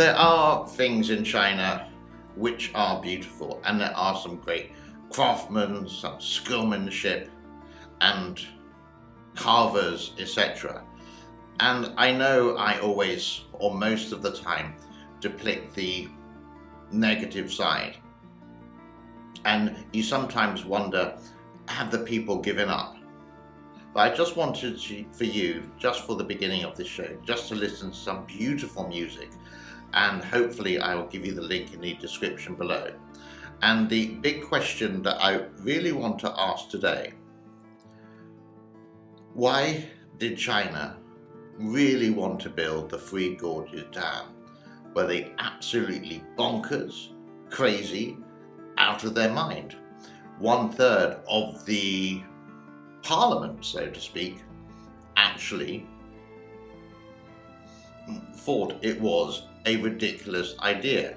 There are things in China which are beautiful, and there are some great craftsmen, some skillmanship, and carvers, etc. And I know I always, or most of the time, depict the negative side. And you sometimes wonder, have the people given up? But I just wanted for you, just for the beginning of this show, just to listen to some beautiful music. And hopefully I will give you the link in the description below. And the big question that I really want to ask today: why did China really want to build the Three Gorges Dam? Were they absolutely bonkers, crazy, out of their mind? 1/3 of the parliament, so to speak, actually thought it was a ridiculous idea.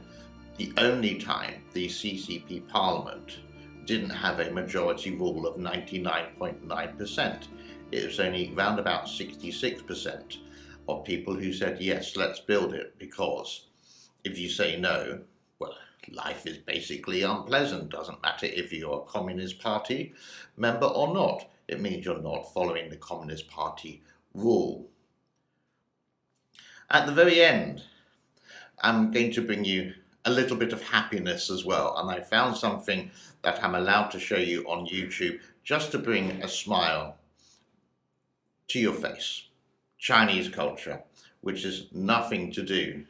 The only time the CCP parliament didn't have a majority rule of 99.9%. It was only around about 66% of people who said, yes, let's build it, because if you say no, well, life is basically unpleasant. Doesn't matter if you're a Communist Party member or not. It means you're not following the Communist Party rule. At the very end, I'm going to bring you a little bit of happiness as well. And I found something that I'm allowed to show you on YouTube just to bring a smile to your face. Chinese culture, which has nothing to do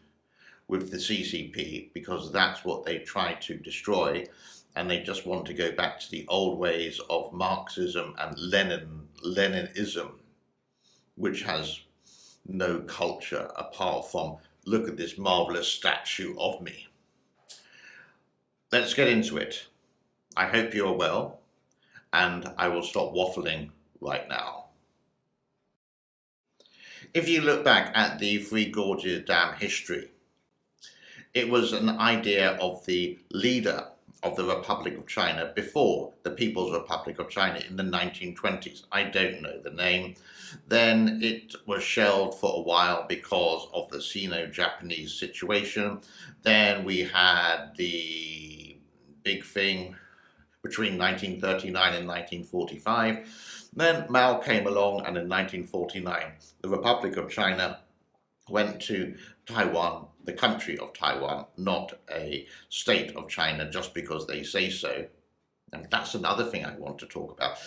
with the CCP, because that's what they try to destroy, and they just want to go back to the old ways of Marxism and Leninism, which has no culture apart from, look at this marvelous statue of me. Let's get into it. I hope you're well, and I will stop waffling right now. If you look back at the Three Gorges Dam history, it was an idea of the leader of the Republic of China before the People's Republic of China in the 1920s. I don't know the name. Then it was shelved for a while because of the Sino-Japanese situation. Then we had the big thing between 1939 and 1945. Then Mao came along, and in 1949, the Republic of China went to Taiwan, the country of Taiwan, not a state of China just because they say so. And that's another thing I want to talk about.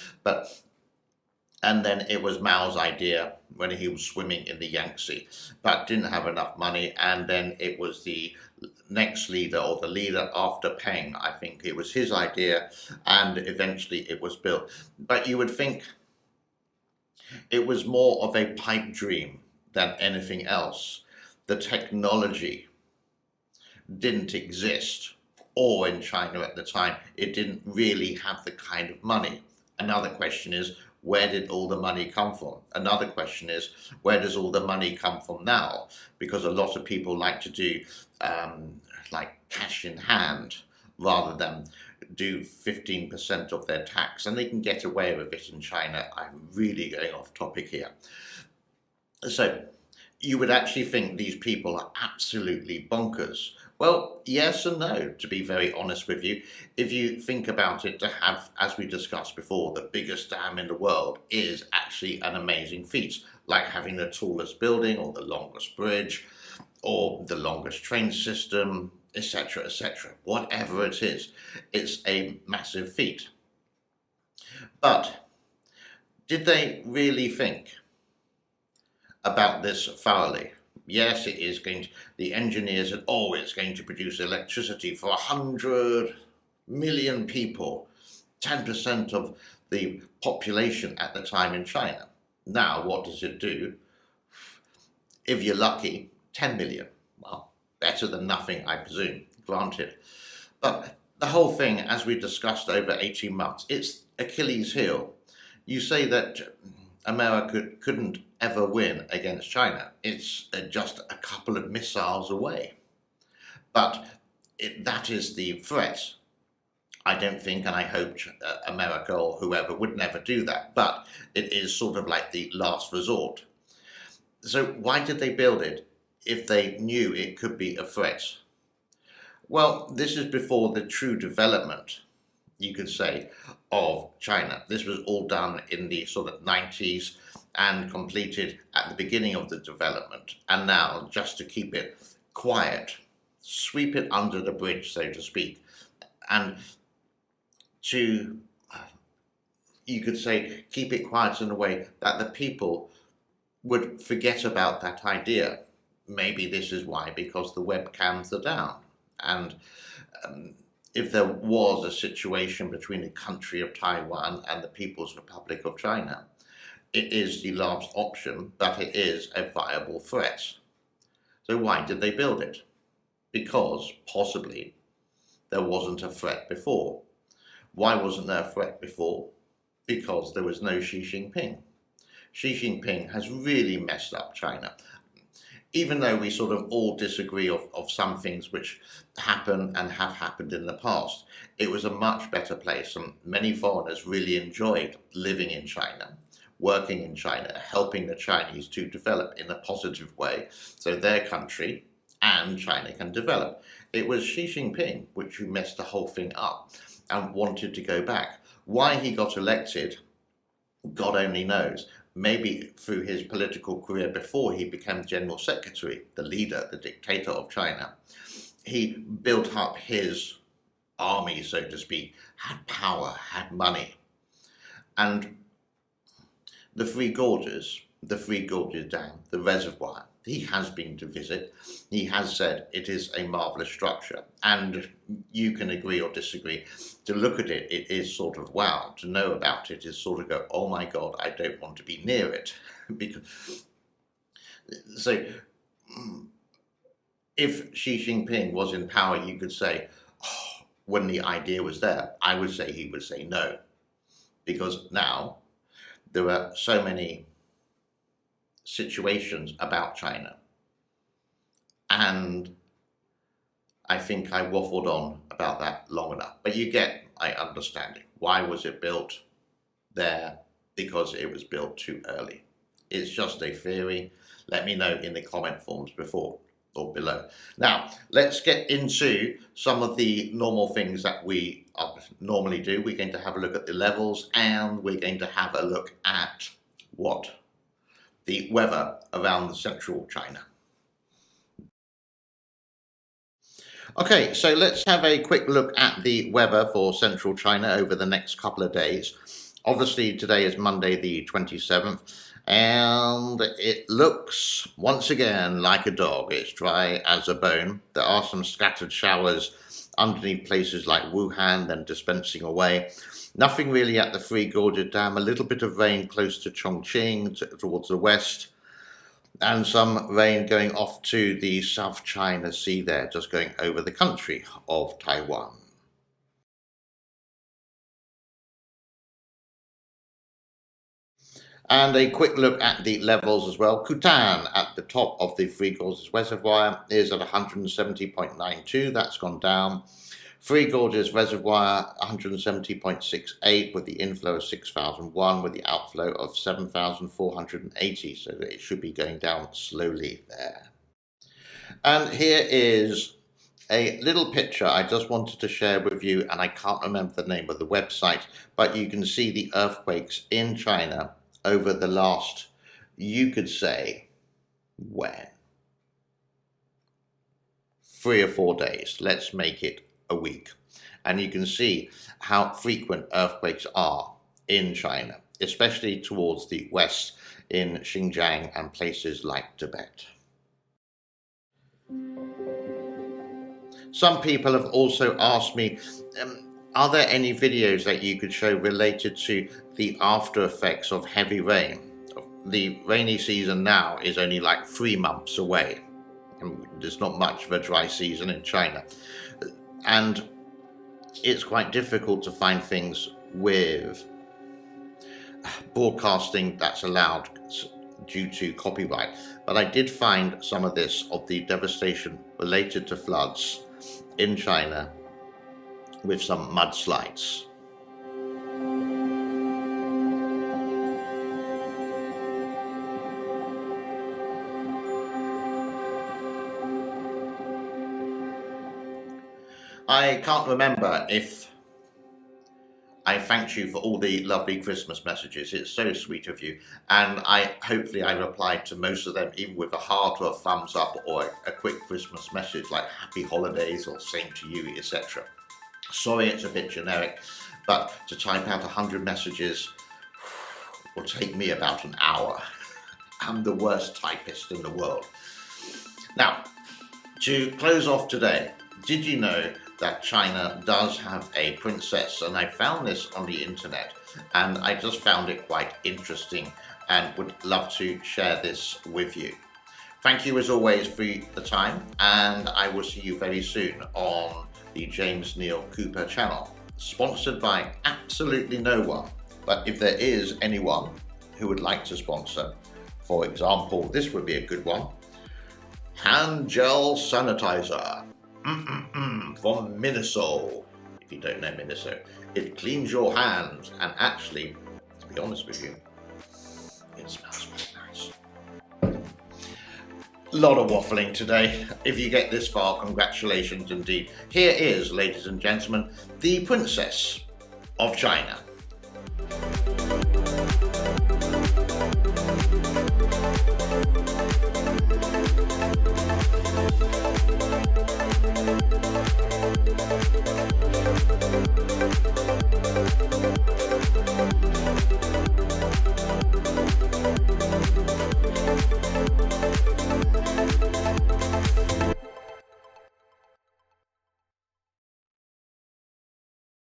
And then it was Mao's idea when he was swimming in the Yangtze, but didn't have enough money. And then it was the next leader, or the leader after Peng, I think it was his idea, and eventually it was built. But you would think it was more of a pipe dream than anything else. The technology didn't exist, or in China at the time, it didn't really have the kind of money. Another question is, where did all the money come from? Another question is, where does all the money come from now? Because a lot of people like to do like cash in hand rather than do 15% of their tax, and they can get away with it in China. I'm really going off topic here. So you would actually think these people are absolutely bonkers. Well, yes and no, to be very honest with you. If you think about it, to have, as we discussed before, the biggest dam in the world is actually an amazing feat, like having the tallest building, or the longest bridge, or the longest train system, etc., etc. Whatever it is, it's a massive feat. But did they really think about this thoroughly? Yes, it is going to, the engineers said, oh, it's going to produce electricity for 100 million people, 10% of the population at the time in China. Now, what does it do? If you're lucky, 10 million. Well, better than nothing, I presume, granted. But the whole thing, as we discussed over 18 months, it's Achilles' heel. You say that America couldn't ever win against China. It's just a couple of missiles away. But that is the threat. I don't think, and I hope America or whoever would never do that, but it is sort of like the last resort. So why did they build it? if they knew it could be a threat? Well, this is before the true development, you could say, of China. This was all done in the sort of 90s and completed at the beginning of the development. And now, just to keep it quiet, sweep it under the bridge, so to speak, and to, you could say, keep it quiet in a way that the people would forget about that idea. Maybe this is why, because the webcams are down. And if there was a situation between the country of Taiwan and the People's Republic of China, it is the last option, but it is a viable threat. So why did they build it? Because possibly there wasn't a threat before. Why wasn't there a threat before? Because there was no Xi Jinping. Xi Jinping has really messed up China. Even though we sort of all disagree of some things which happen and have happened in the past, it was a much better place, and many foreigners really enjoyed living in China, working in China, helping the Chinese to develop in a positive way so their country and China can develop. It was Xi Jinping which messed the whole thing up and wanted to go back. Why he got elected, God only knows. Maybe through his political career before he became General Secretary, the leader, the dictator of China, he built up his army, so to speak, had power, had money. And the Three Gorges Dam, the reservoir, he has been to visit. He has said it is a marvelous structure. And you can agree or disagree. To look at it, it is sort of wow. To know about it is sort of go, oh my God, I don't want to be near it. Because, so, if Xi Jinping was in power, you could say, oh, when the idea was there, I would say he would say no. Because now there are so many situations about China. And I think I waffled on about that long enough. But you get my understanding. Why was it built there? Because it was built too early. It's just a theory. Let me know in the comment forms before or below. Now, let's get into some of the normal things that we normally do. We're going to have a look at the levels, and we're going to have a look at what? The weather around central China. Okay, so let's have a quick look at the weather for central China over the next couple of days. Obviously, today is Monday the 27th, and it looks, once again, like a dog. It's dry as a bone. There are some scattered showers underneath places like Wuhan, then dispensing away. Nothing really at the Three Gorges Dam, a little bit of rain close to Chongqing towards the west, and some rain going off to the South China Sea there, just going over the country of Taiwan. And a quick look at the levels as well. Kutan at the top of the Three Gorges Reservoir is at 170.92, that's gone down. Three Gorges Reservoir 170.68 with the inflow of 6,001 with the outflow of 7,480, so that it should be going down slowly there. And here is a little picture I just wanted to share with you, and I can't remember the name of the website, but you can see the earthquakes in China over the last, you could say, when? 3 or 4 days. Let's make it a week. And you can see how frequent earthquakes are in China, especially towards the west in Xinjiang and places like Tibet. Some people have also asked me, are there any videos that you could show related to the after effects of heavy rain? The rainy season now is only like 3 months away. There's not much of a dry season in China. And it's quite difficult to find things with broadcasting that's allowed due to copyright. But I did find some of this, of the devastation related to floods in China with some mudslides. I can't remember if I thanked you for all the lovely Christmas messages. It's so sweet of you. And hopefully I replied to most of them, even with a heart or a thumbs up or a quick Christmas message like happy holidays or same to you, etc. Sorry it's a bit generic, but to type out 100 messages will take me about an hour. I'm the worst typist in the world. Now, to close off today, did you know that China does have a princess? And I found this on the internet and I just found it quite interesting and would love to share this with you. Thank you as always for the time, and I will see you very soon on the James Neil Cooper channel, sponsored by absolutely no one. But if there is anyone who would like to sponsor, for example, this would be a good one, hand gel sanitizer from Miniso. If you don't know Miniso, it cleans your hands, and actually, to be honest with you, it smells quite nice. A lot of waffling today. If you get this far, congratulations indeed. Here is, ladies and gentlemen, the Princess of China.